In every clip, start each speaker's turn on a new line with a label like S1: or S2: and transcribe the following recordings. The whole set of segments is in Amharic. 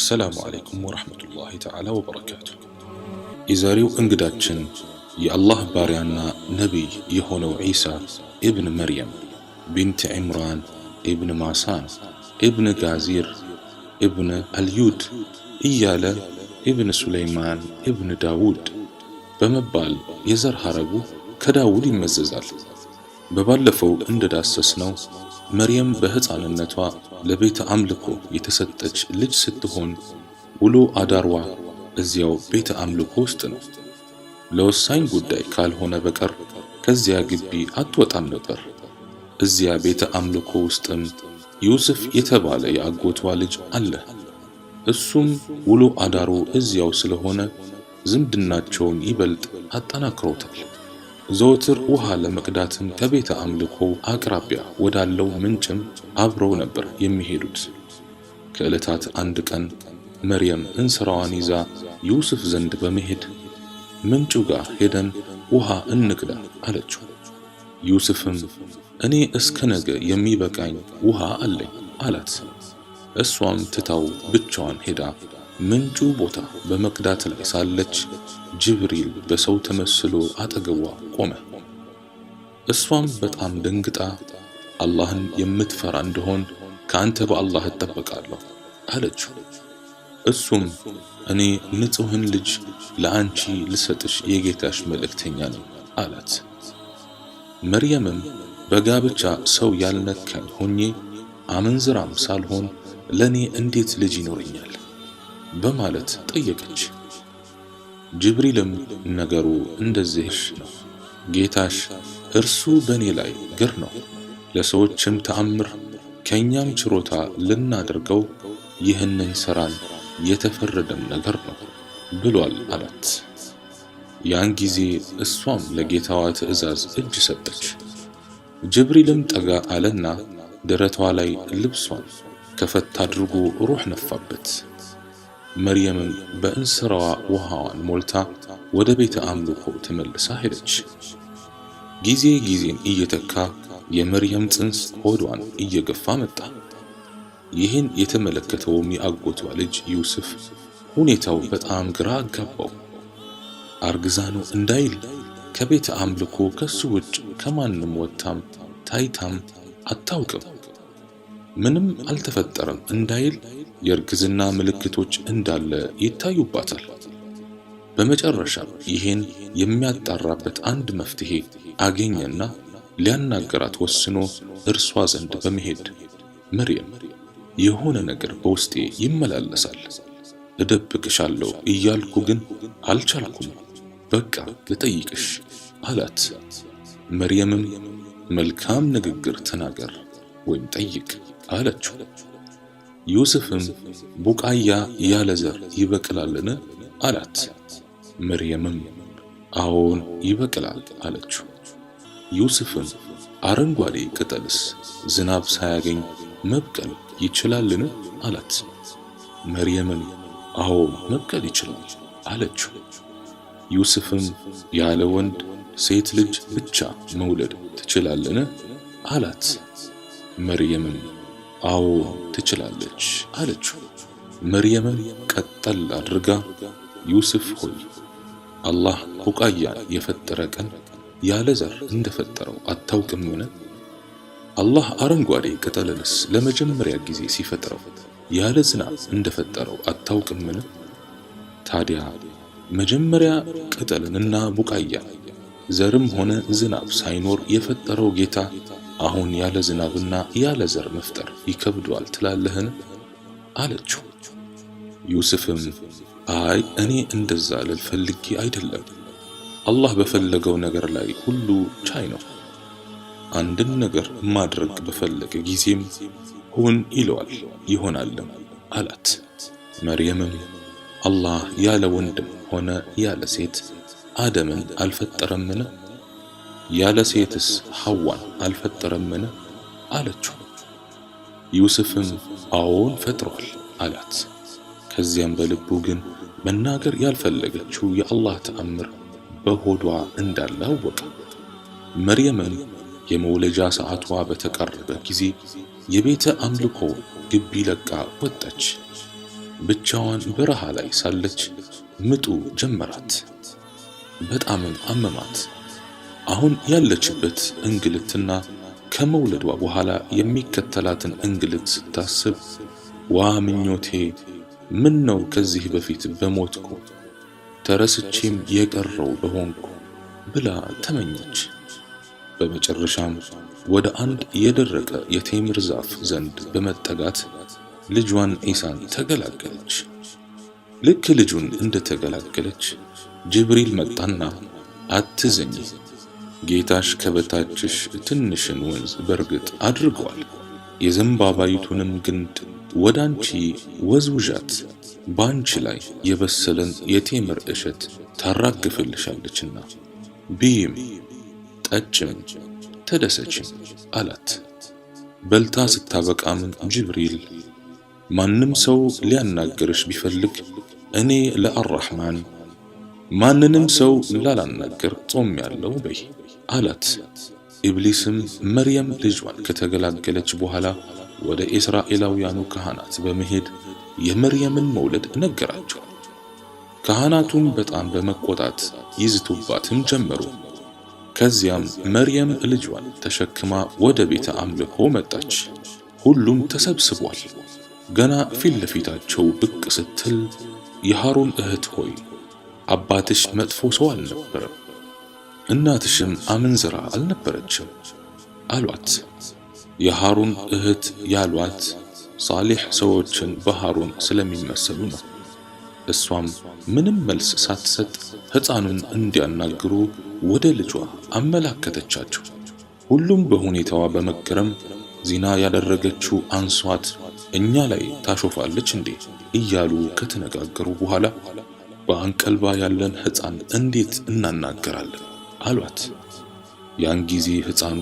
S1: السلام عليكم ورحمة الله تعالى وبركاته. يزاريو انقداتشن يا الله باريانا نبي يهونو عيسى ابن مريم بنت عمران ابن معسان ابن غازير ابن اليود إيالا ابن سليمان ابن داود بمبال يزر هربو كداود يمززال ببالفو اندداسسنو مريم بهፃንነቷ ለቤተ አምልኮ የተሰጠች ልጅ ስትሆን ውሎ አዳርዋ እዚያው ቤተ አምልኮ ውስጥ ነው። ለወሳኝ ጉዳይ ካልሆነ በቀር ከዚያ ግቢ አትወጣም ነበር። እዚያ ቤተ አምልኮ ውስጥም ዮሴፍ የተባለ የአጎቷ ልጅ አለ። እሱም ውሎ አዳሩ እዚያው ስለሆነ ዝምድናቸውን ይበልጥ አጠናክሮታል። ዘወትር ውሃ ለመቅዳትም ከቤተ አምልኮ አቅራቢያ ወዳለው ምንጭም አብረው ነበር የሚሄዱት። ከዕለታት አንድ ቀን መርየም እንስራዋን ይዛ ዮሴፍ ዘንድ በመሄድ ምንጩ ጋር ሄደን ውሃ እንቅዳ አለችው። ዮሴፍም እኔ እስከ ነገ የሚበቃኝ ውሃ አለኝ አላት። እሷም ትታው ብቻዋን ሄዳ ምንጩ ቦታ በመቅዳት ላይ ሳለች ጅብሪል በሰው ተመስሎ አጠገቧ ቆመ። እሷም በጣም ደንግጣ አላህን የምትፈራ እንደሆን ካንተ በአላህ እጠበቃለሁ አለችው። እሱም እኔ ንጹህን ልጅ ለአንቺ ልሰጥሽ የጌታሽ መልእክተኛ ነኝ አላት። መርየምም በጋብቻ ሰው ያልነካኝ ሆኜ አመንዝራም ሳልሆን ለኔ እንዴት ልጅ ይኖረኛል በማለት ጠየቀች። ጅብሪልም ነገሩ እንደዚህ ነው፣ ጌታሽ እርሱ በኔ ላይ ግር ነው፣ ለሰዎችም ተአምር ከኛም ችሮታ ልናደርገው ይህንን ሰራን የተፈረደም ነገር ነው ብሏል አላት። ያን ጊዜ እሷም ለጌታዋ ትእዛዝ እጅ ሰጠች። ጅብሪልም ጠጋ አለና ደረቷ ላይ ልብሷን ከፈት አድርጎ ሩህ ነፋበት። መርየምም በእንስራዋ ውሃዋን ሞልታ ወደ ቤተ አምልኮ ተመልሳ ሄደች። ጊዜን እየተካ የመርየም ጽንስ ሆዷን እየገፋ መጣ። ይህን የተመለከተውም የአጎቷ ልጅ ዮሴፍ ሁኔታው በጣም ግራ አጋባው። አርግዛኑ እንዳይል ከቤተ አምልኮ ከሱ ውጭ ከማንም ወጣም ታይታም አታውቅም፣ ምንም አልተፈጠረም እንዳይል የእርግዝና ምልክቶች እንዳለ ይታዩባታል። በመጨረሻ ይሄን የሚያጣራበት አንድ መፍትሄ አገኘና ሊያናገራት ወስኖ እርሷ ዘንድ በመሄድ መርየም የሆነ ነገር በውስጤ ይመላለሳል፣ እደብቅሻለሁ እያልኩ ግን አልቻልኩም፣ በቃ ልጠይቅሽ አላት። መርየምም መልካም ንግግር ተናገር ወይም ጠይቅ አለችው። ዮሴፍም ቡቃያ ያለ ዘር ይበቅላልን አላት። መርየምም አዎን ይበቅላል አለችው። ዮሴፍም አረንጓዴ ቅጠልስ ዝናብ ሳያገኝ መብቀል ይችላልን አላት። መርየምም አዎ መብቀል ይችላል አለችው። ዮሴፍም ያለ ወንድ ሴት ልጅ ብቻ መውለድ ትችላልን አላት። መርየምም አዎ ትችላለች አለችው። መርየምም ቀጠል አድርጋ ዮሴፍ ሆይ አላህ ቡቃያን የፈጠረ ቀን ያለ ዘር እንደፈጠረው አታውቅምን? አላህ አረንጓዴ ቅጠልንስ ለመጀመሪያ ጊዜ ሲፈጥረው ያለ ዝናብ እንደፈጠረው አታውቅምን? ታዲያ መጀመሪያ ቅጠልንና ቡቃያ ዘርም ሆነ ዝናብ ሳይኖር የፈጠረው ጌታ አሁን ያለ ዝናብና ያለ ዘር መፍጠር ይከብደዋል ትላለህን አለችው። ዮሴፍም አይ እኔ እንደዛ ልፈልጊ አይደለም፣ አላህ በፈለገው ነገር ላይ ሁሉ ቻይ ነው። አንድን ነገር ማድረግ በፈለገ ጊዜም ሁን ይለዋል ይሆናልም አላት። መርየምም አላህ ያለ ወንድም ሆነ ያለ ሴት አደምን አልፈጠረምን? ያለ ሴትስ ሐዋን አልፈጠረምን አለችው። ዮሴፍም አዎን ፈጥሯል አላት። ከዚያም በልቡ ግን መናገር ያልፈለገችው የአላህ ተአምር በሆዷ እንዳለ አወቀ። መርየምም የመውለጃ ሰዓቷ በተቃረበ ጊዜ የቤተ አምልኮ ግቢ ለቃ ወጣች። ብቻዋን በረሃ ላይ ሳለች ምጡ ጀመራት። በጣምም አመማት። አሁን ያለችበት እንግልትና ከመውለዷ በኋላ የሚከተላትን እንግልት ስታስብ ዋ ምኞቴ፣ ምን ነው ከዚህ በፊት በሞትኩ ተረስቼም የቀረው በሆንኩ ብላ ተመኘች። በመጨረሻም ወደ አንድ የደረቀ የቴምር ዛፍ ዘንድ በመጠጋት ልጇን ኢሳን ተገላገለች። ልክ ልጁን እንደተገላገለች ጅብሪል መጣና አትዘኝ፣ ጌታሽ ከበታችሽ ትንሽን ወንዝ በርግጥ አድርጓል፣ የዘንባባይቱንም ግንድ ወዳንቺ ወዝውዣት፣ ባንቺ ላይ የበሰለን የቴምር እሸት ታራግፍልሻለችና ቢም ጠጭም ተደሰችም አላት። በልታ ስታበቃም ጅብሪል ማንም ሰው ሊያናገርሽ ቢፈልግ እኔ ለአርራህማን ማንንም ሰው ላላናገር ጾም ያለው በይ አላት። ኢብሊስም መርየም ልጇን ከተገላገለች በኋላ ወደ እስራኤላውያኑ ካህናት በመሄድ የመርየምን መውለድ ነገራቸው። ካህናቱም በጣም በመቆጣት ይዝቱባትም ጀመሩ። ከዚያም መርየም ልጇን ተሸክማ ወደ ቤተ አምልኮ መጣች። ሁሉም ተሰብስቧል። ገና ፊት ለፊታቸው ብቅ ስትል የሃሩን እህት ሆይ አባትሽ መጥፎ ሰው አልነበረም፣ እናትሽም አመንዝራ አልነበረችም አሏት። የሃሩን እህት ያሏት ሳሊሕ ሰዎችን በሃሩን ስለሚመሰሉ ነው። እሷም ምንም መልስ ሳትሰጥ ሕፃኑን እንዲያናግሩ ወደ ልጇ አመላከተቻቸው። ሁሉም በሁኔታዋ በመገረም ዚና ያደረገችው አንሷት እኛ ላይ ታሾፋለች እንዴ እያሉ ከተነጋገሩ በኋላ በአንቀልባ ያለን ሕፃን እንዴት እናናገራለን አሏት። ያን ጊዜ ሕፃኑ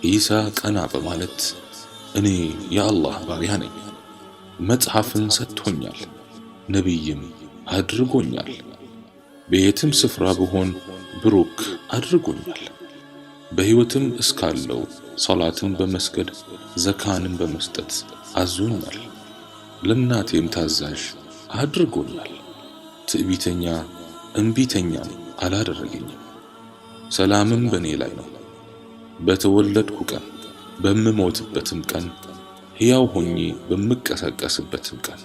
S1: ኢሳ ቀና በማለት እኔ የአላህ ባሪያ ነኝ፣ መጽሐፍን ሰጥቶኛል፣ ነቢይም አድርጎኛል፣ በየትም ስፍራ ብሆን ብሩክ አድርጎኛል፣ በሕይወትም እስካለው ሶላትን በመስገድ ዘካንን በመስጠት አዞኛል፣ ለእናቴም ታዛዥ አድርጎኛል፣ ትዕቢተኛ እምቢተኛም አላደረገኝም፣ ሰላምም በእኔ ላይ ነው፣ በተወለድኩ ቀን በምሞትበትም ቀን ሕያው ሆኜ በምቀሰቀስበትም ቀን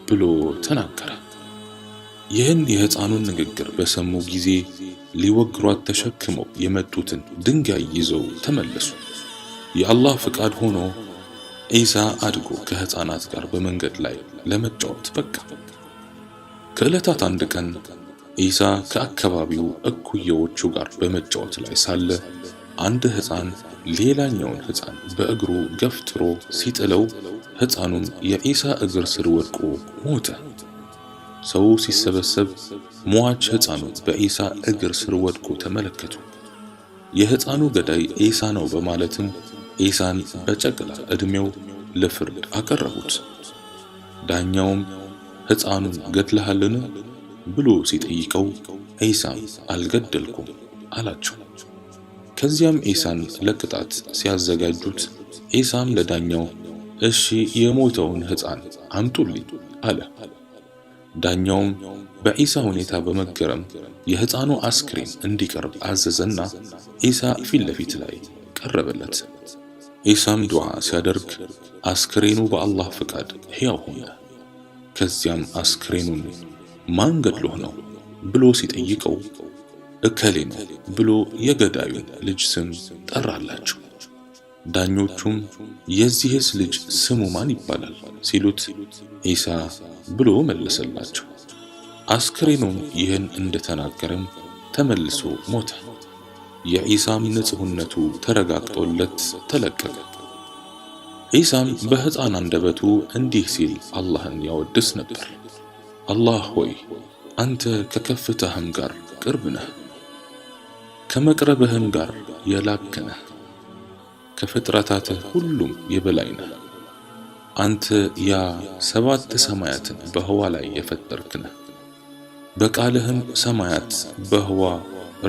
S1: ብሎ ተናገረ። ይህን የሕፃኑን ንግግር በሰሙ ጊዜ ሊወግሯት ተሸክመው የመጡትን ድንጋይ ይዘው ተመለሱ። የአላህ ፍቃድ ሆኖ ኢሳ አድጎ ከሕፃናት ጋር በመንገድ ላይ ለመጫወት በቃ። ከዕለታት አንድ ቀን ኢሳ ከአካባቢው እኩዮቹ ጋር በመጫወት ላይ ሳለ አንድ ሕፃን ሌላኛውን ሕፃን በእግሩ ገፍትሮ ሲጥለው ሕፃኑም የኢሳ እግር ስር ወድቆ ሞተ። ሰው ሲሰበሰብ ሟች ሕፃኑ በኢሳ እግር ስር ወድቆ ተመለከቱ። የሕፃኑ ገዳይ ኢሳ ነው በማለትም ኢሳን በጨቅላ ዕድሜው ለፍርድ አቀረቡት። ዳኛውም ሕፃኑን ገድለሃልን ብሎ ሲጠይቀው ኢሳም አልገደልኩም አላቸው። ከዚያም ኢሳን ለቅጣት ሲያዘጋጁት ኢሳም ለዳኛው እሺ የሞተውን ሕፃን አምጡልኝ አለ። ዳኛውም በኢሳ ሁኔታ በመገረም የሕፃኑ አስክሬን እንዲቀርብ አዘዘና ኢሳ ፊት ለፊት ላይ ቀረበለት። ኢሳም ዱዓ ሲያደርግ አስክሬኑ በአላህ ፍቃድ ሕያው ሆነ። ከዚያም አስክሬኑን ማን ገድሎህ ነው ብሎ ሲጠይቀው እከሌ ነው ብሎ የገዳዩን ልጅ ስም ጠራላቸው። ዳኞቹም የዚህስ ልጅ ስሙ ማን ይባላል ሲሉት ኢሳ ብሎ መለሰላቸው። አስክሬኑም ይህን እንደተናገረም ተመልሶ ሞተ። የኢሳም ንጹህነቱ ተረጋግጦለት ተለቀቀ። ኢሳም በሕፃን አንደበቱ እንዲህ ሲል አላህን ያወድስ ነበር። አላህ ሆይ አንተ ከከፍታህም ጋር ቅርብ ነህ፣ ከመቅረብህም ጋር የላክ ነህ፣ ከፍጥረታትህ ሁሉም የበላይ ነህ። አንተ ያ 7 ሰማያትን በህዋ ላይ የፈጠርክ ነህ። በቃልህም ሰማያት በህዋ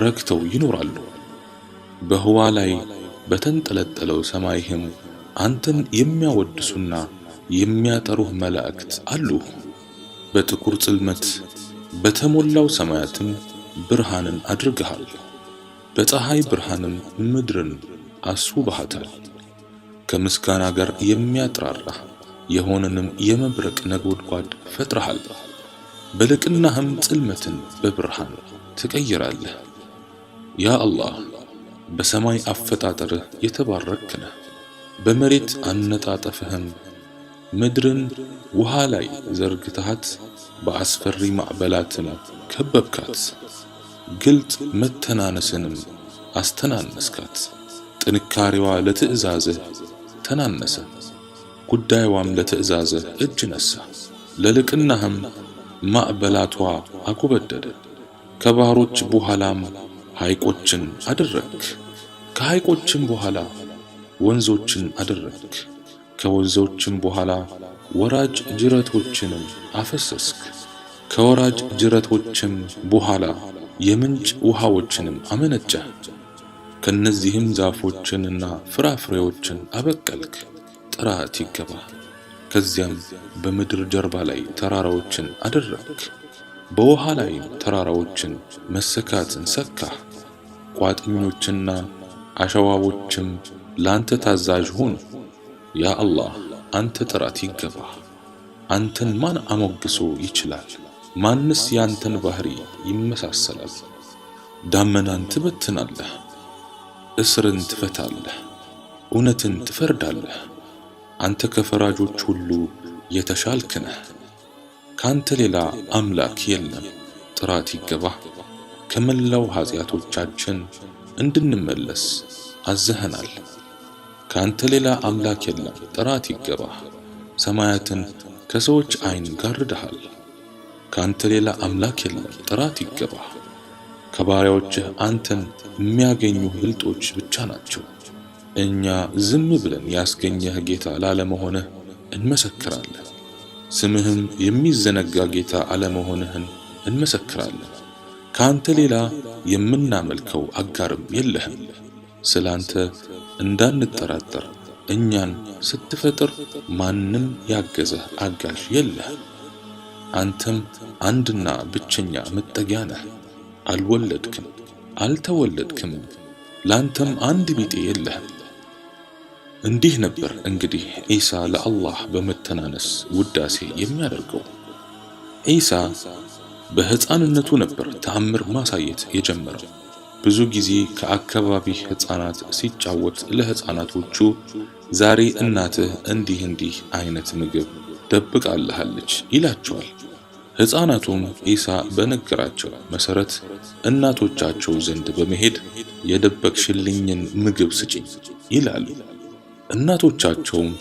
S1: ረክተው ይኖራሉ። በህዋ ላይ በተንጠለጠለው ሰማይህም አንተን የሚያወድሱና የሚያጠሩህ መላእክት አሉ። በጥቁር ጽልመት በተሞላው ሰማያትም ብርሃንን አድርገሃል። በፀሐይ ብርሃንም ምድርን አስውበሃታል። ከምስጋና ጋር የሚያጥራራ የሆነንም የመብረቅ ነጎድጓድ ፈጥረሃል። በልቅናህም ጽልመትን በብርሃን ትቀይራለህ። ያ አላህ በሰማይ አፈጣጠርህ የተባረክ ነህ። በመሬት አነጣጠፍህም ምድርን ውሃ ላይ ዘርግተሃት በአስፈሪ ማዕበላትም ከበብካት። ግልጥ መተናነስንም አስተናነስካት። ጥንካሬዋ ለትእዛዝህ ተናነሰ፣ ጉዳይዋም ለትእዛዝህ እጅ ነሳ። ለልቅናህም ማዕበላቷ አጎበደደ። ከባህሮች በኋላም ሐይቆችን አደረግክ። ከሐይቆችም በኋላ ወንዞችን አደረግክ። ከወንዞችም በኋላ ወራጅ ጅረቶችንም አፈሰስክ። ከወራጅ ጅረቶችም በኋላ የምንጭ ውሃዎችንም አመነጨህ። ከነዚህም ዛፎችንና ፍራፍሬዎችን አበቀልክ። ጥራት ይገባ። ከዚያም በምድር ጀርባ ላይ ተራራዎችን አደረግክ። በውሃ ላይም ተራራዎችን መሰካትን ሰካህ። ቋጥኞችና አሸዋዎችም ላንተ ታዛዥ ሆኑ። ያ አላህ አንተ ጥራት ይገባ። አንተን ማን አሞግሶ ይችላል? ማንስ ያንተን ባህሪ ይመሳሰላል? ዳመናን ትበትናለህ፣ እስርን ትፈታለህ፣ እውነትን ትፈርዳለህ። አንተ ከፈራጆች ሁሉ የተሻልክ ነህ። ካንተ ሌላ አምላክ የለም። ጥራት ይገባ። ከመላው ኃጢአቶቻችን እንድንመለስ አዘኸናል። ካንተ ሌላ አምላክ የለም። ጥራት ይገባ። ሰማያትን ከሰዎች አይን ጋርደሃል። ካንተ ሌላ አምላክ የለም። ጥራት ይገባ። ከባሪያዎችህ አንተን የሚያገኙ ብልጦች ብቻ ናቸው። እኛ ዝም ብለን ያስገኘህ ጌታ ላለመሆንህ እንመሰክራለን። ስምህም የሚዘነጋ ጌታ አለመሆንህን እንመሰክራለን። ካንተ ሌላ የምናመልከው አጋርም የለህም። ስላንተ እንዳንጠራጠር እኛን ስትፈጥር ማንም ያገዘህ አጋዥ የለህም። አንተም አንድና ብቸኛ መጠጊያ ነህ። አልወለድክም አልተወለድክም፣ ላንተም አንድ ቢጤ የለህም። እንዲህ ነበር እንግዲህ ዒሳ ለአላህ በመተናነስ ውዳሴ የሚያደርገው። ዒሳ በሕፃንነቱ ነበር ተአምር ማሳየት የጀመረው። ብዙ ጊዜ ከአካባቢ ሕፃናት ሲጫወት ለሕፃናቶቹ ዛሬ እናትህ እንዲህ አይነት ምግብ ደብቃለሃለች ይላቸዋል። ሕፃናቱም ዒሳ በነገራቸው መሰረት እናቶቻቸው ዘንድ በመሄድ የደበቅሽልኝን ምግብ ስጪኝ ይላሉ። እናቶቻቸውም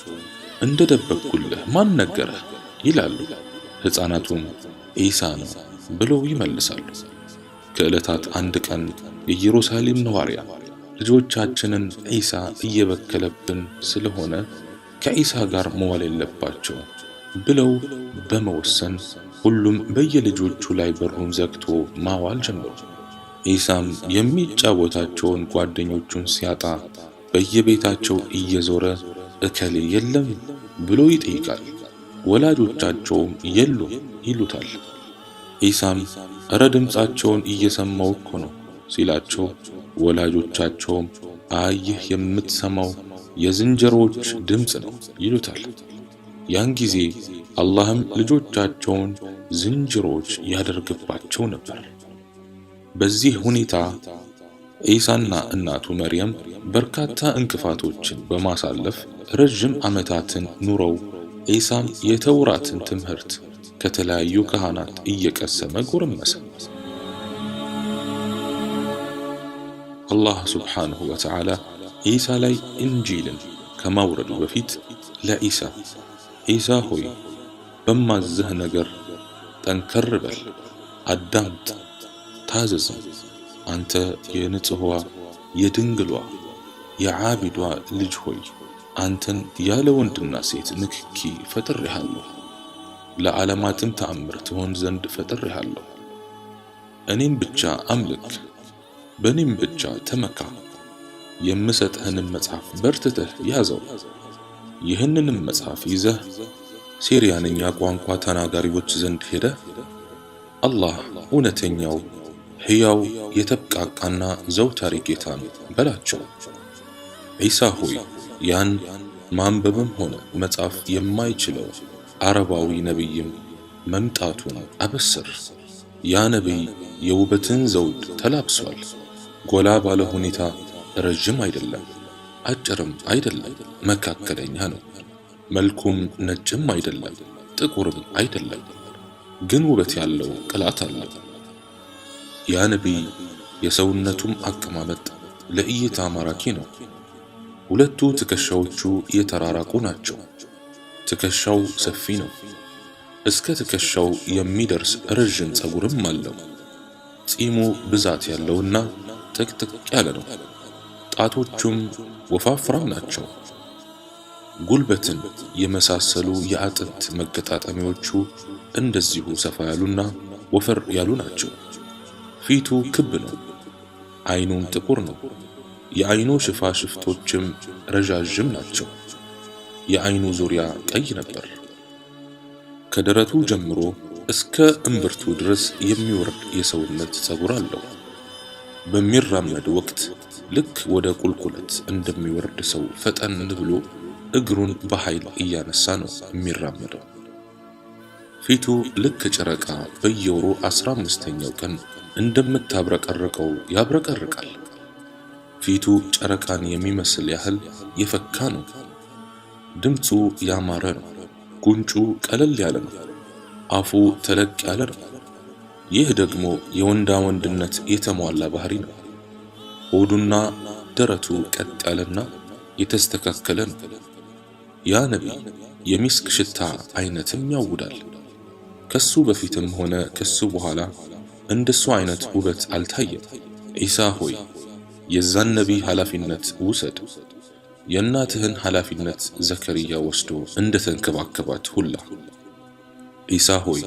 S1: እንደደበቅኩልህ ማን ነገረህ ይላሉ። ሕፃናቱም ዒሳ ነው ብለው ይመልሳሉ። ከዕለታት አንድ ቀን የኢየሩሳሌም ነዋሪያን ልጆቻችንን ዒሳ እየበከለብን ስለሆነ ከዒሳ ጋር መዋል የለባቸው ብለው በመወሰን ሁሉም በየልጆቹ ላይ በሩን ዘግቶ ማዋል ጀመሩ። ዒሳም የሚጫወታቸውን ጓደኞቹን ሲያጣ በየቤታቸው እየዞረ እከሌ የለም ብሎ ይጠይቃል። ወላጆቻቸውም የሉም ይሉታል። ዒሳም እረ ድምፃቸውን እየሰማው እኮ ነው ሲላቸው ወላጆቻቸውም ይህ የምትሰማው የዝንጀሮዎች ድምፅ ነው ይሉታል። ያን ጊዜ አላህም ልጆቻቸውን ዝንጀሮዎች ያደርግባቸው ነበር። በዚህ ሁኔታ ዒሳና እናቱ መርየም በርካታ እንቅፋቶችን በማሳለፍ ረጅም ዓመታትን ኑረው ዒሳም የተውራትን ትምህርት ከተለያዩ ካህናት እየቀሰመ ጎረመሰ። አላህ ሱብሓነሁ ወተዓላ ዒሳ ላይ እንጂልን ከማውረዱ በፊት ለዒሳ ዒሳ ሆይ በማዝህ ነገር ጠንከር በል፣ አዳምጥ፣ ታዘዝም። አንተ የንጽሕዋ የድንግሏ የዓቢዷ ልጅ ሆይ አንተን ያለ ወንድና ሴት ንክኪ ፈጥሬሃለሁ። ለዓለማትም ተአምር ትሆን ዘንድ ፈጥሬሃለሁ። እኔም ብቻ አምልክ፣ በእኔም ብቻ ተመካ። የምሰጥህንም መጽሐፍ በርትተህ ያዘው። ይህንንም መጽሐፍ ይዘህ ሴሪያንኛ ቋንቋ ተናጋሪዎች ዘንድ ሄደህ አላህ እውነተኛው ሕያው የተብቃቃና ዘውታሪ ጌታ ነው በላቸው። ዒሳ ሆይ ያን ማንበብም ሆነ መጻፍ የማይችለው አረባዊ ነቢይም መምጣቱን አበስር። ያ ነቢይ የውበትን ዘውድ ተላብሷል። ጎላ ባለ ሁኔታ ረጅም አይደለም፣ አጭርም አይደለም፣ መካከለኛ ነው። መልኩም ነጭም አይደለም፣ ጥቁርም አይደለም፣ ግን ውበት ያለው ቅላት አለው። ያ ነቢይ የሰውነቱም አቀማመጥ ለእይታ ማራኪ ነው። ሁለቱ ትከሻዎቹ የተራራቁ ናቸው። ትከሻው ሰፊ ነው። እስከ ትከሻው የሚደርስ ረዥም ጸጉርም አለው። ጺሙ ብዛት ያለውና ጥቅጥቅ ያለ ነው። ጣቶቹም ወፋፍራም ናቸው። ጉልበትን የመሳሰሉ የአጥንት መገጣጠሚያዎቹ እንደዚሁ ሰፋ ያሉና ወፈር ያሉ ናቸው። ፊቱ ክብ ነው። አይኑም ጥቁር ነው። የአይኑ ሽፋሽፍቶችም ረዣዥም ናቸው። የአይኑ ዙሪያ ቀይ ነበር። ከደረቱ ጀምሮ እስከ እምብርቱ ድረስ የሚወርድ የሰውነት ጸጉር አለው። በሚራመድ ወቅት ልክ ወደ ቁልቁለት እንደሚወርድ ሰው ፈጠን ብሎ እግሩን በኃይል እያነሳ ነው የሚራመደው። ፊቱ ልክ ጨረቃ በየወሩ 15ኛው ቀን እንደምታብረቀርቀው ያብረቀርቃል። ፊቱ ጨረቃን የሚመስል ያህል የፈካ ነው። ድምፁ ያማረ ነው። ጉንጩ ቀለል ያለ ነው። አፉ ተለቅ ያለ ነው። ይህ ደግሞ የወንዳ ወንድነት የተሟላ ባህሪ ነው። ሆዱና ደረቱ ቀጥ ያለና የተስተካከለ ነው። ያ ነቢይ የሚስክ ሽታ አይነትም ያውዳል። ከሱ በፊትም ሆነ ከሱ በኋላ እንደሱ አይነት ውበት አልታየም። ዒሳ ሆይ የዛን ነቢይ ኃላፊነት ውሰድ። የእናትህን ኃላፊነት ዘከርያ ወስዶ እንደተንከባከባት ሁላ። ዒሳ ሆይ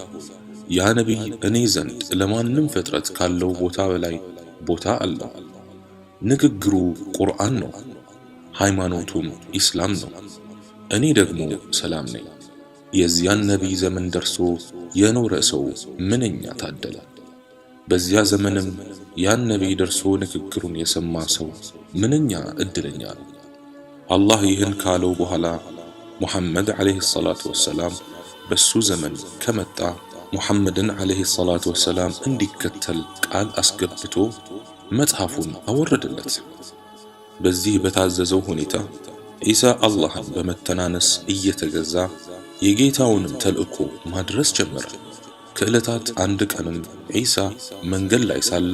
S1: ያ ነቢይ እኔ ዘንድ ለማንም ፍጥረት ካለው ቦታ በላይ ቦታ አለው። ንግግሩ ቁርአን ነው፣ ሃይማኖቱም ኢስላም ነው። እኔ ደግሞ ሰላም ነኝ። የዚያን ነቢይ ዘመን ደርሶ የኖረ ሰው ምንኛ ታደለ! በዚያ ዘመንም ያን ነቢይ ደርሶ ንግግሩን የሰማ ሰው ምንኛ እድለኛ ነው። አላህ ይህን ካለው በኋላ ሙሐመድ ዓለይሂ ሰላቱ ወሰላም በሱ ዘመን ከመጣ ሙሐመድን ዓለይሂ ሰላቱ ወሰላም እንዲከተል ቃል አስገብቶ መጽሐፉን አወረደለት። በዚህ በታዘዘው ሁኔታ ዒሳ አላህን በመተናነስ እየተገዛ የጌታውንም ተልእኮ ማድረስ ጀመረ። ከዕለታት አንድ ቀንም ዒሳ መንገድ ላይ ሳለ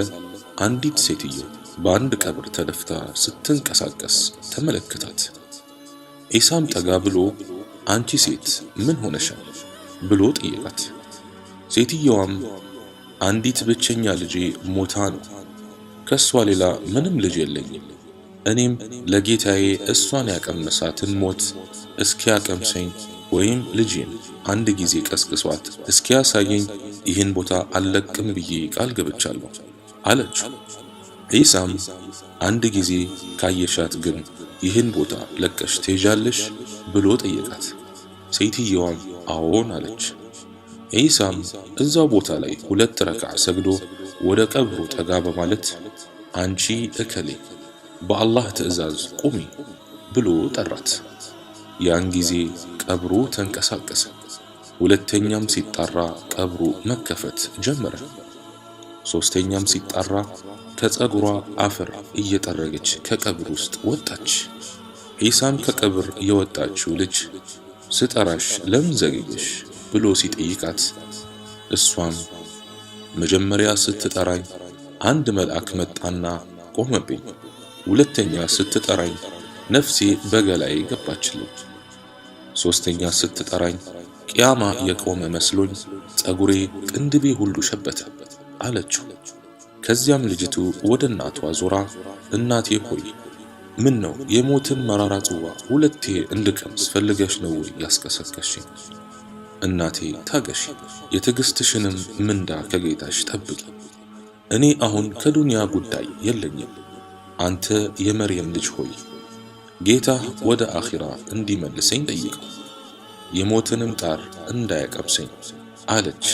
S1: አንዲት ሴትዮ በአንድ ቀብር ተደፍታ ስትንቀሳቀስ ተመለከታት። ዒሳም ጠጋ ብሎ አንቺ ሴት ምን ሆነሻል ብሎ ጠየቃት። ሴትየዋም አንዲት ብቸኛ ልጄ ሞታ ነው፣ ከሷ ሌላ ምንም ልጅ የለኝም። እኔም ለጌታዬ እሷን ያቀመሳትን ሞት እስኪያቀምሰኝ ወይም ልጄን አንድ ጊዜ ቀስቅሷት እስኪያሳየኝ ይህን ቦታ አልለቅም ብዬ ቃል ገብቻለሁ አለችው። ዒሳም አንድ ጊዜ ካየሻት ግን ይህን ቦታ ለቀሽ ትሄጃለሽ ብሎ ጠየቃት። ሴትየዋም አዎን አለች። ዒሳም እዛው ቦታ ላይ 2 ረክዓ ሰግዶ ወደ ቀብሩ ጠጋ በማለት አንቺ እከሌ በአላህ ትእዛዝ ቁሚ ብሎ ጠራት። ያን ጊዜ ቀብሩ ተንቀሳቀሰ። ሁለተኛም ሲጣራ ቀብሩ መከፈት ጀመረ። ሶስተኛም ሲጣራ ከጸጉሯ አፈር እየጠረገች ከቀብር ውስጥ ወጣች። ዒሳም ከቀብር የወጣችው ልጅ ስጠራሽ ለምን ዘገየሽ ብሎ ሲጠይቃት እሷም መጀመሪያ ስትጠራኝ አንድ መልአክ መጣና ቆመብኝ፣ ሁለተኛ ስትጠራኝ ነፍሴ በገላዬ ገባችልኝ፣ ሶስተኛ ስትጠራኝ ቂያማ የቆመ መስሎኝ ጸጉሬ ቅንድቤ ሁሉ ሸበተ አለችው። ከዚያም ልጅቱ ወደ እናቷ ዞራ እናቴ ሆይ ምን ነው የሞትን መራራ ጽዋ ሁለቴ እንድቀምስ ፈልገሽ ነው ያስከሰከሽኝ? እናቴ ታገሺ፣ የትዕግስትሽንም ምንዳ ከጌታሽ ጠብቂ። እኔ አሁን ከዱንያ ጉዳይ የለኝም። አንተ የመርየም ልጅ ሆይ ጌታ ወደ አኺራ እንዲመልሰኝ ጠይቀው። የሞትንም ጣር እንዳያቀምሰኝ አለች።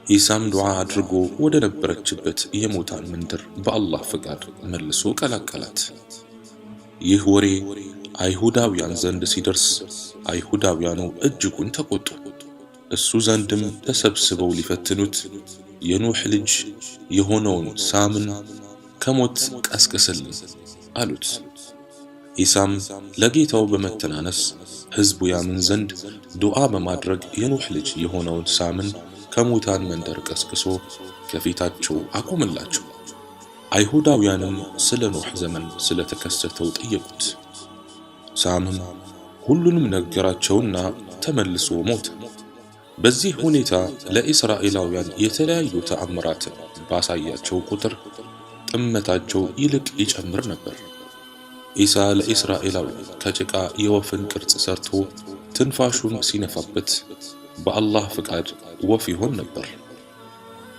S1: ኢሳም ዱዓ አድርጎ ወደ ነበረችበት የሙታን መንደር በአላህ ፍቃድ መልሶ ቀላቀላት። ይህ ወሬ አይሁዳውያን ዘንድ ሲደርስ አይሁዳውያኑ እጅጉን ተቆጡ። እሱ ዘንድም ተሰብስበው ሊፈትኑት የኑህ ልጅ የሆነውን ሳምን ከሞት ቀስቅስልን አሉት። ኢሳም ለጌታው በመተናነስ ሕዝቡ ያምን ዘንድ ዱዓ በማድረግ የኑህ ልጅ የሆነውን ሳምን ከሙታን መንደር ቀስቅሶ ከፊታቸው አቆመላቸው። አይሁዳውያንም ስለ ኑህ ዘመን ስለተከሰተው ጠየቁት። ሳምም ሁሉንም ነገራቸውና ተመልሶ ሞተ። በዚህ ሁኔታ ለእስራኤላውያን የተለያዩ ተአምራትን ባሳያቸው ቁጥር ጥመታቸው ይልቅ ይጨምር ነበር። ኢሳ ለእስራኤላውያን ከጭቃ የወፍን ቅርጽ ሰርቶ ትንፋሹን ሲነፋበት በአላህ ፍቃድ ወፍ ይሆን ነበር።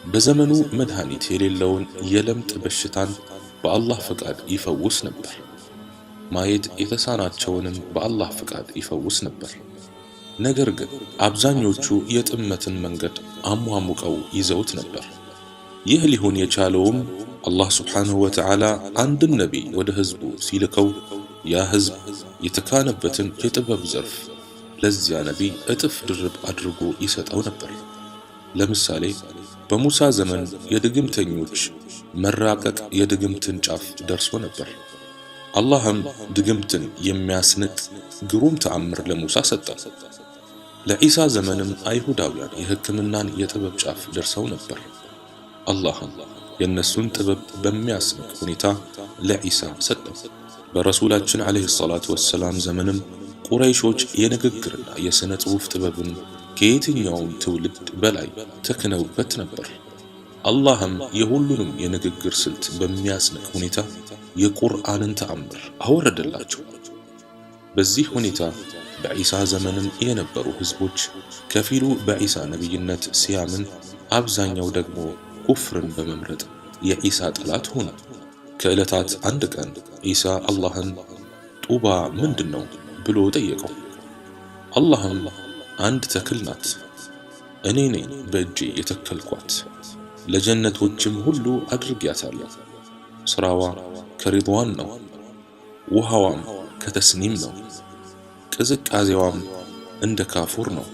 S1: በዘመኑ መድኃኒት የሌለውን የለምጥ በሽታን በአላህ ፍቃድ ይፈውስ ነበር። ማየት የተሳናቸውንም በአላህ ፍቃድ ይፈውስ ነበር። ነገር ግን አብዛኞቹ የጥመትን መንገድ አሟሙቀው ይዘውት ነበር። ይህ ሊሆን የቻለውም አላህ ሱብሓነሁ ወተዓላ አንድን ነቢይ ወደ ሕዝቡ ሲልከው ያ ሕዝብ የተካነበትን የጥበብ ዘርፍ ለዚያ ነቢይ እጥፍ ድርብ አድርጎ ይሰጠው ነበር። ለምሳሌ በሙሳ ዘመን የድግምተኞች መራቀቅ የድግምትን ጫፍ ደርሶ ነበር። አላህም ድግምትን የሚያስንጥ ግሩም ተአምር ለሙሳ ሰጠው። ለኢሳ ዘመንም አይሁዳውያን የሕክምናን የጥበብ ጫፍ ደርሰው ነበር። አላህም የእነሱን ጥበብ በሚያስንቅ ሁኔታ ለኢሳ ሰጠው። በረሱላችን ዓለይሂ ሰላቱ ወሰላም ዘመንም ቁረይሾች የንግግርና የሥነ ጽሑፍ ጥበብን ከየትኛውም ትውልድ በላይ ተክነውበት ነበር። አላህም የሁሉንም የንግግር ስልት በሚያስንቅ ሁኔታ የቁርአንን ተአምር አወረደላቸው። በዚህ ሁኔታ በኢሳ ዘመንም የነበሩ ሕዝቦች ከፊሉ በኢሳ ነቢይነት ሲያምን፣ አብዛኛው ደግሞ ኩፍርን በመምረጥ የኢሳ ጠላት ሆነ። ከዕለታት አንድ ቀን ኢሳ አላህን ጡባ ምንድነው ብሎ ጠየቀው። አላህም አንድ ተክል ናት፣ እኔ ነኝ በእጄ የተከልኳት፣ ለጀነቶችም ሁሉ አድርጊያታለሁ። ስራዋ ከሪድዋን ነው፣ ውሃዋም ከተስኒም ነው፣ ቅዝቃዜዋም እንደ ካፉር ነው፣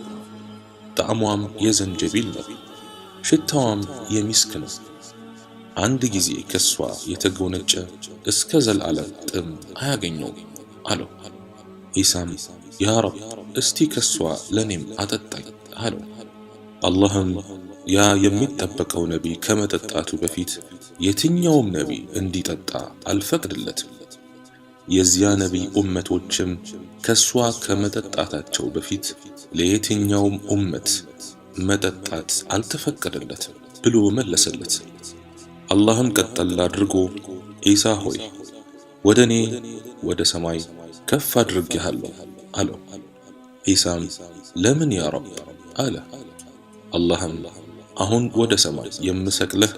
S1: ጣዕሟም የዘንጀቢል ነው፣ ሽታዋም የሚስክ ነው። አንድ ጊዜ ከሷ የተጎነጨ እስከ ዘላለም ጥም አያገኘውም አለው። ኢሳም ያ ረብ እስቲ ከሷ ለኔም አጠጣኝ አለው። አላህም ያ የሚጠበቀው ነቢይ ከመጠጣቱ በፊት የትኛውም ነቢይ እንዲጠጣ አልፈቅድለትም። የዚያ ነቢይ ኡመቶችም ከሷ ከመጠጣታቸው በፊት ለየትኛውም ኡመት መጠጣት አልተፈቀደለትም ብሎ መለሰለት። አላህም ቀጠል አድርጎ ኢሳ ሆይ ወደኔ ወደ ሰማይ ከፍ አድርጌሃለሁ አለው። ኢሳም ለምን ያ ረብ አለ። አላህም አሁን ወደ ሰማይ የምሰቅልህ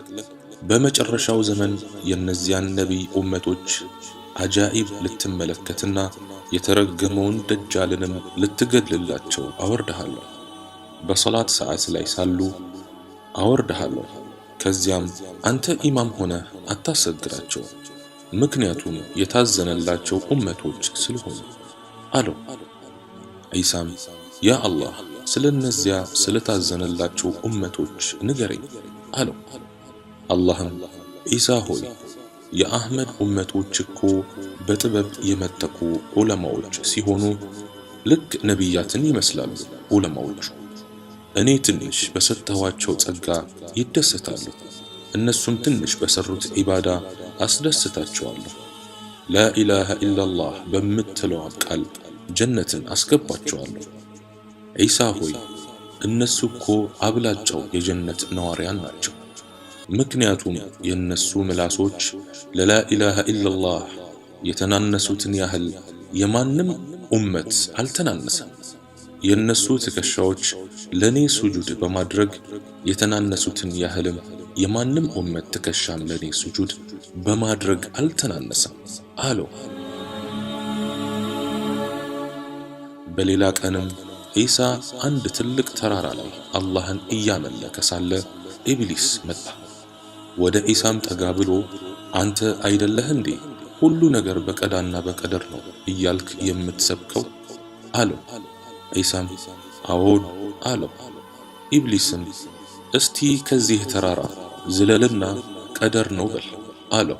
S1: በመጨረሻው ዘመን የነዚያን ነቢይ ኡመቶች አጃኢብ ልትመለከትና የተረገመውን ደጃልንም ልትገድልላቸው አወርድሃለሁ። በሰላት ሰዓት ላይ ሳሉ አወርድሃለሁ። ከዚያም አንተ ኢማም ሆነህ አታሰግዳቸው፣ ምክንያቱም የታዘነላቸው ኡመቶች ስለሆኑ አለው። ኢሳም ያ አላህ ስለነዚያ ስለታዘነላቸው ኡመቶች ንገረኝ አለው። አላህም ኢሳ ሆይ የአህመድ ኡመቶች እኮ በጥበብ የመጠቁ ዑለማዎች ሲሆኑ ልክ ነቢያትን ይመስላሉ። ዑለማዎቹ እኔ ትንሽ በሰጠኋቸው ጸጋ ይደሰታሉ፣ እነሱም ትንሽ በሰሩት ዒባዳ አስደስታቸዋለሁ። ላኢላሃ ኢላላህ በምትለዋ ቃል ጀነትን አስገባቸዋለሁ። ኢሳ ሆይ እነሱ እኮ አብላጫው የጀነት ነዋሪያን ናቸው፣ ምክንያቱም የነሱ ምላሶች ለላኢላሃ ኢላላህ የተናነሱትን ያህል የማንም ኡመት አልተናነሰም። የነሱ ትከሻዎች ለኔ ሱጁድ በማድረግ የተናነሱትን ያህልም የማንም ኡመት ትከሻም ለኔ ሱጁድ በማድረግ አልተናነሰም አለው። በሌላ ቀንም ዒሳ አንድ ትልቅ ተራራ ላይ አላህን እያመለከ ሳለ ኢብሊስ መጣ። ወደ ዒሳም ጠጋ ብሎ አንተ አይደለህ እንዴ ሁሉ ነገር በቀዳና በቀደር ነው እያልክ የምትሰብከው አለው። ዒሳም አዎን አለው። ኢብሊስም እስቲ ከዚህ ተራራ ዝለልና ቀደር ነው በል አለው።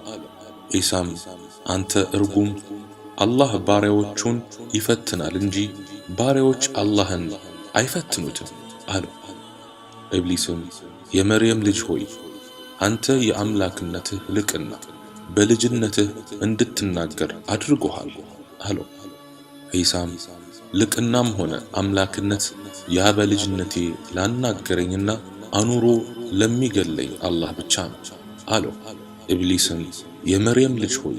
S1: ዒሳም አንተ እርጉም፣ አላህ ባሪያዎቹን ይፈትናል እንጂ ባሪያዎች አላህን አይፈትኑትም አለው። ኢብሊስም የመርየም ልጅ ሆይ አንተ የአምላክነትህ ልቅና በልጅነትህ እንድትናገር አድርጎሃል አለው። ዒሳም ልቅናም ሆነ አምላክነት ያ በልጅነቴ ላናገረኝና አኑሮ ለሚገለኝ አላህ ብቻ ነው አለው። ኢብሊስም የመርየም ልጅ ሆይ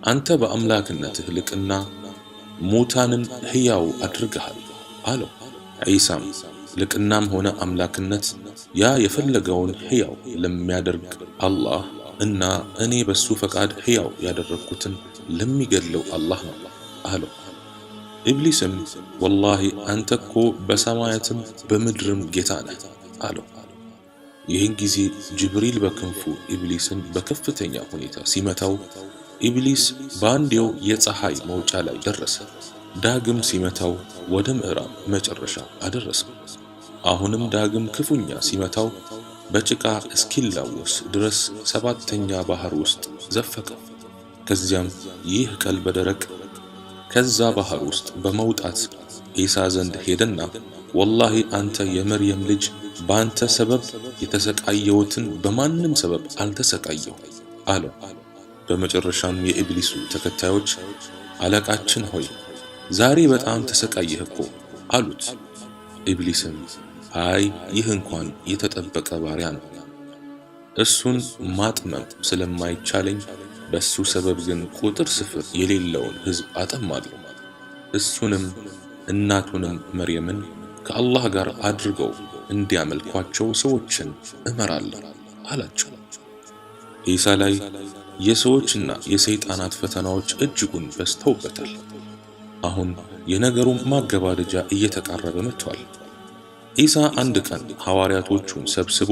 S1: አንተ በአምላክነትህ ልቅና ሙታንን ሕያው አድርገሃል አለው። ዒሳም ልቅናም ሆነ አምላክነት ያ የፈለገውን ሕያው ለሚያደርግ አላህ እና እኔ በሱ ፈቃድ ሕያው ያደረግኩትን ለሚገድለው አላህ ነው አለው። ኢብሊስም ወላሂ አንተ እኮ በሰማያትም በምድርም ጌታ ነህ አለው። ይህን ጊዜ ጅብሪል በክንፉ ኢብሊስን በከፍተኛ ሁኔታ ሲመታው ኢብሊስ በአንዴው የፀሐይ መውጫ ላይ ደረሰ። ዳግም ሲመታው ወደ ምዕራብ መጨረሻ አደረሰው። አሁንም ዳግም ክፉኛ ሲመታው በጭቃ እስኪላወስ ድረስ ሰባተኛ ባህር ውስጥ ዘፈቀው። ከዚያም ይህ ቀልበ ደረቅ ከዛ ባህር ውስጥ በመውጣት ዒሳ ዘንድ ሄደና ወላሂ አንተ የመርየም ልጅ በአንተ ሰበብ የተሰቃየሁትን በማንም ሰበብ አልተሰቃየሁ አለው። በመጨረሻም የኢብሊሱ ተከታዮች አለቃችን ሆይ ዛሬ በጣም ተሰቃየህ እኮ አሉት። ኢብሊስም አይ ይህ እንኳን የተጠበቀ ባሪያ ነው፣ እሱን ማጥመም ስለማይቻለኝ በሱ ሰበብ ግን ቁጥር ስፍር የሌለውን ሕዝብ አጠማለሁ፣ እሱንም እናቱንም መርየምን ከአላህ ጋር አድርገው እንዲያመልኳቸው ሰዎችን እመራለሁ አላቸው። ዒሳ ላይ የሰዎችና የሰይጣናት ፈተናዎች እጅጉን በዝተውበታል። አሁን የነገሩ ማገባደጃ እየተቃረበ መጥቷል። ዒሳ አንድ ቀን ሐዋርያቶቹን ሰብስቦ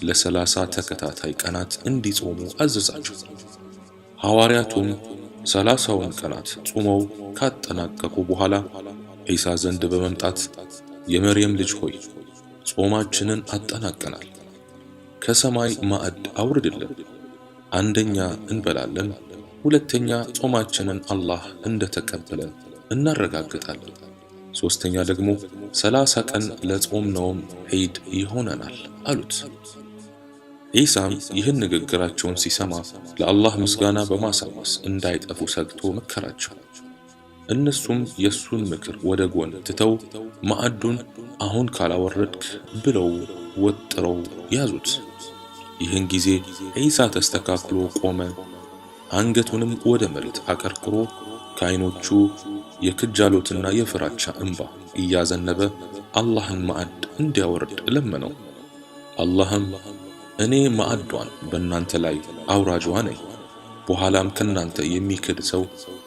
S1: ለ30 ተከታታይ ቀናት እንዲጾሙ አዘዛቸው። ሐዋርያቱም 30ውን ቀናት ጾመው ካጠናቀቁ በኋላ ዒሳ ዘንድ በመምጣት የመርየም ልጅ ሆይ ጾማችንን አጠናቀናል፣ ከሰማይ ማዕድ አውርድልን፣ አንደኛ እንበላለን፣ ሁለተኛ ጾማችንን አላህ እንደተቀበለ እናረጋግጣለን፣ ሶስተኛ ደግሞ 30 ቀን ለጾምነውም ዒድ ይሆነናል አሉት። ዒሳም ይህን ንግግራቸውን ሲሰማ ለአላህ ምስጋና በማሳወስ እንዳይጠፉ ሰግቶ መከራቸው። እነሱም የሱን ምክር ወደ ጎን ትተው ማዕዱን አሁን ካላወረድክ ብለው ወጥረው ያዙት። ይህን ጊዜ ዒሳ ተስተካክሎ ቆመ። አንገቱንም ወደ መሬት አቀርቅሮ ከዓይኖቹ የክጃሎትና የፍራቻ እንባ እያዘነበ አላህን ማዕድ እንዲያወርድ ለመነው። አላህም እኔ ማዕዷን በእናንተ ላይ አውራጇ ነኝ፣ በኋላም ከናንተ የሚክድ ሰው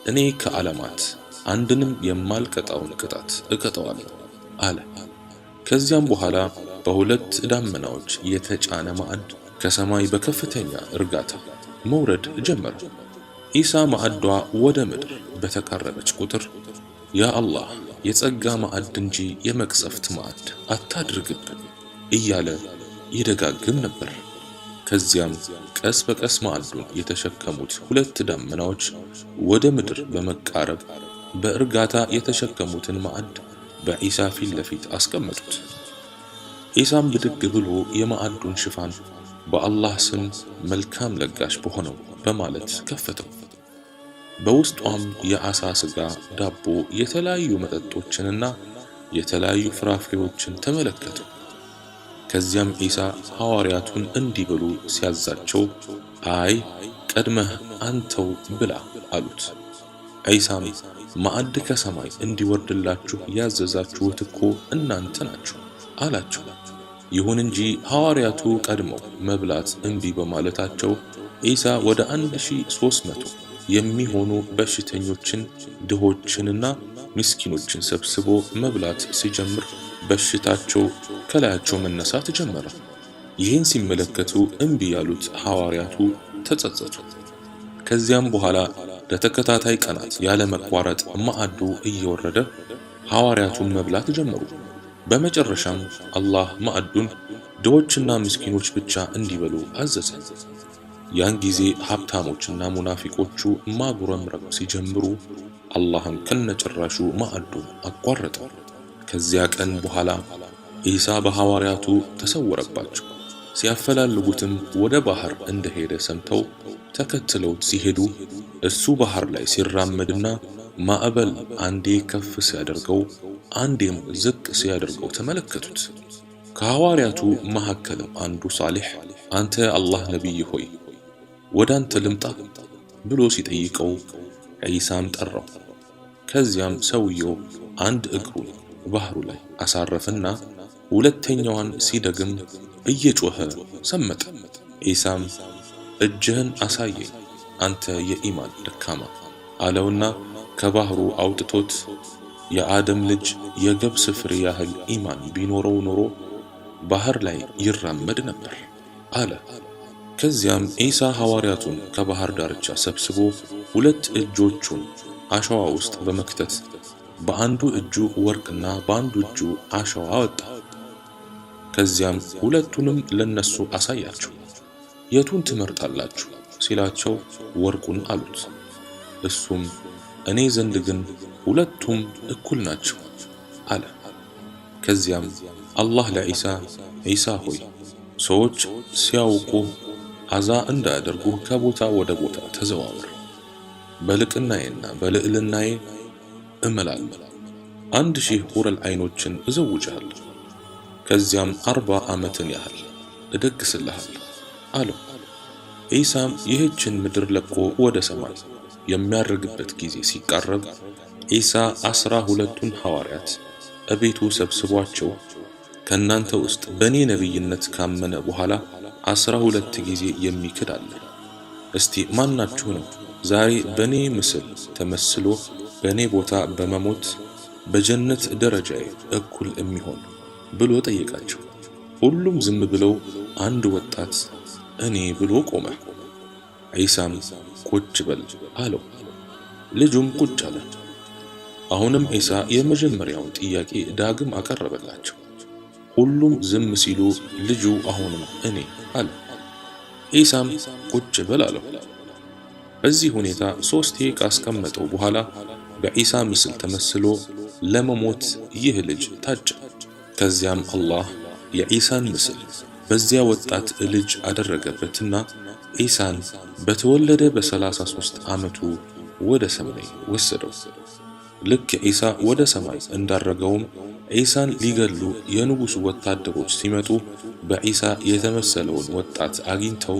S1: እኔ ከዓለማት አንድንም የማልቀጣውን ቅጣት እቀጣዋለሁ አለ። ከዚያም በኋላ በሁለት ዳመናዎች የተጫነ ማዕድ ከሰማይ በከፍተኛ እርጋታ መውረድ ጀመረ። ዒሳ ማዕዷ ወደ ምድር በተቃረበች ቁጥር ያ አላህ የጸጋ ማዕድ እንጂ የመቅሰፍት ማዕድ አታድርግብን እያለ ይደጋግም ነበር። ከዚያም ቀስ በቀስ ማዕዱን የተሸከሙት ሁለት ዳመናዎች ወደ ምድር በመቃረብ በእርጋታ የተሸከሙትን ማዕድ በዒሳ ፊት ለፊት አስቀመጡት። ዒሳም ብድግ ብሎ የማዕዱን ሽፋን በአላህ ስም መልካም ለጋሽ በሆነው በማለት ከፈተው። በውስጧም የዓሣ ሥጋ፣ ዳቦ፣ የተለያዩ መጠጦችንና የተለያዩ ፍራፍሬዎችን ተመለከቱ። ከዚያም ዒሳ ሐዋርያቱን እንዲህ ብሎ ሲያዛቸው አይ ቀድመህ አንተው ብላ አሉት። ዒሳም ማዕድ ከሰማይ እንዲወርድላችሁ ያዘዛችሁት እኮ እናንተ ናችሁ አላቸው። ይሁን እንጂ ሐዋርያቱ ቀድመው መብላት እምቢ በማለታቸው ዒሳ ወደ 1300 የሚሆኑ በሽተኞችን፣ ድሆችንና ምስኪኖችን ሰብስቦ መብላት ሲጀምር በሽታቸው ከላያቸው መነሳት ጀመረ። ይህን ሲመለከቱ እምቢ ያሉት ሐዋርያቱ ተጸጸቱ። ከዚያም በኋላ ለተከታታይ ቀናት ያለ መቋረጥ ማዕዱ እየወረደ ሐዋርያቱን መብላት ጀመሩ። በመጨረሻም አላህ ማዕዱን ድሆችና ምስኪኖች ብቻ እንዲበሉ አዘዘ። ያን ጊዜ ሀብታሞችና ሙናፊቆቹ ማጉረምረም ሲጀምሩ አላህም ከነጭራሹ ማዕዱን አቋረጠ። ከዚያ ቀን በኋላ ኢሳ በሐዋርያቱ ተሰወረባቸው። ሲያፈላልጉትም ወደ ባህር እንደሄደ ሰምተው ተከትለውት ሲሄዱ እሱ ባህር ላይ ሲራመድና ማዕበል አንዴ ከፍ ሲያደርገው አንዴም ዝቅ ሲያደርገው ተመለከቱት። ከሐዋርያቱ መካከልም አንዱ ሳሊሕ አንተ አላህ ነቢይ ሆይ ወደ አንተ ልምጣ ብሎ ሲጠይቀው ዒሳም ጠራው። ከዚያም ሰውየው አንድ እግሩን ባህሩ ላይ አሳረፈና ሁለተኛዋን ሲደግም እየጮኸ ሰመጠ። ዒሳም እጅህን አሳየኝ አንተ የኢማን ደካማ አለውና ከባህሩ አውጥቶት የአደም ልጅ የገብስ ፍሬ ያህል ኢማን ቢኖረው ኖሮ ባህር ላይ ይራመድ ነበር አለ። ከዚያም ኢሳ ሐዋርያቱን ከባህር ዳርቻ ሰብስቦ ሁለት እጆቹን አሸዋ ውስጥ በመክተት በአንዱ እጁ ወርቅና በአንዱ እጁ አሸዋ አወጣ። ከዚያም ሁለቱንም ለነሱ አሳያቸው። የቱን ትመርጣላችሁ ሲላቸው ወርቁን አሉት። እሱም እኔ ዘንድ ግን ሁለቱም እኩል ናቸው አለ። ከዚያም አላህ ለዒሳ ዒሳ ሆይ ሰዎች ሲያውቁ አዛ እንዳያደርጉ ከቦታ ወደ ቦታ ተዘዋወር፣ በልቅናዬና በልዕልናዬ እምላለሁ 1000 ሑረል ዐይኖችን እዘውጃለሁ፣ ከዚያም 40 ዓመትን ያህል እደግስልሃለሁ አለው። ዒሳም ይህችን ምድር ለቆ ወደ ሰማይ የሚያርግበት ጊዜ ሲቃረብ ዒሳ 12ቱን ሐዋርያት እቤቱ ሰብስቧቸው ከናንተ ውስጥ በኔ ነብይነት ካመነ በኋላ 12 ጊዜ የሚክድ አለ። እስቲ ማናችሁ ነው ዛሬ በኔ ምስል ተመስሎ በኔ ቦታ በመሞት በጀነት ደረጃዬ እኩል የሚሆን ብሎ ጠየቃቸው። ሁሉም ዝም ብለው አንድ ወጣት እኔ ብሎ ቆመ። ዒሳም ቁጭ በል አለው። ልጁም ቁጭ አለ። አሁንም ዒሳ የመጀመሪያውን ጥያቄ ዳግም አቀረበላቸው። ሁሉም ዝም ሲሉ ልጁ አሁንም እኔ አለ። ዒሳም ቁጭ በል አለው። በዚህ ሁኔታ 3 ካስቀመጠው በኋላ በዒሳ ምስል ተመስሎ ለመሞት ይህ ልጅ ታጨ። ከዚያም አላህ የዒሳን ምስል በዚያ ወጣት ልጅ አደረገበትና ዒሳን በተወለደ በ33 ዓመቱ ወደ ሰማይ ወሰደው። ልክ ዒሳ ወደ ሰማይ እንዳረገውም ዒሳን ሊገሉ የንጉሡ ወታደሮች ሲመጡ በዒሳ የተመሰለውን ወጣት አግኝተው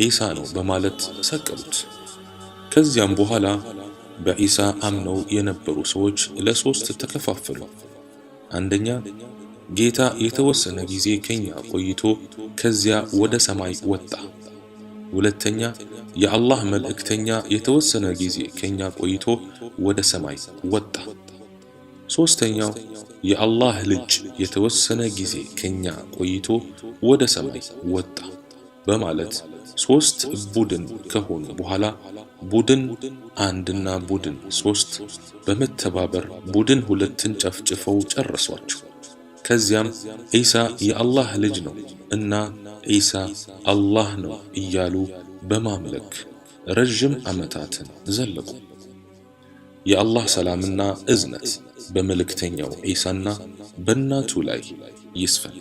S1: ዒሳ ነው በማለት ሰቀሉት። ከዚያም በኋላ በዒሳ አምነው የነበሩ ሰዎች ለ3 ተከፋፈሉ። አንደኛ ጌታ የተወሰነ ጊዜ ከኛ ቆይቶ ከዚያ ወደ ሰማይ ወጣ። ሁለተኛ የአላህ መልእክተኛ የተወሰነ ጊዜ ከኛ ቆይቶ ወደ ሰማይ ወጣ። ሶስተኛው የአላህ ልጅ የተወሰነ ጊዜ ከኛ ቆይቶ ወደ ሰማይ ወጣ በማለት 3 ቡድን ከሆኑ በኋላ ቡድን 1 እና ቡድን 3 በመተባበር ቡድን 2ን ጨፍጭፈው ጨረሷቸው። ከዚያም ዒሳ የአላህ ልጅ ነው እና ዒሳ አላህ ነው እያሉ በማምለክ ረጅም ዓመታትን ዘለቁ። የአላህ ሰላምና እዝነት በመልእክተኛው ዒሳና በእናቱ ላይ ይስፈን።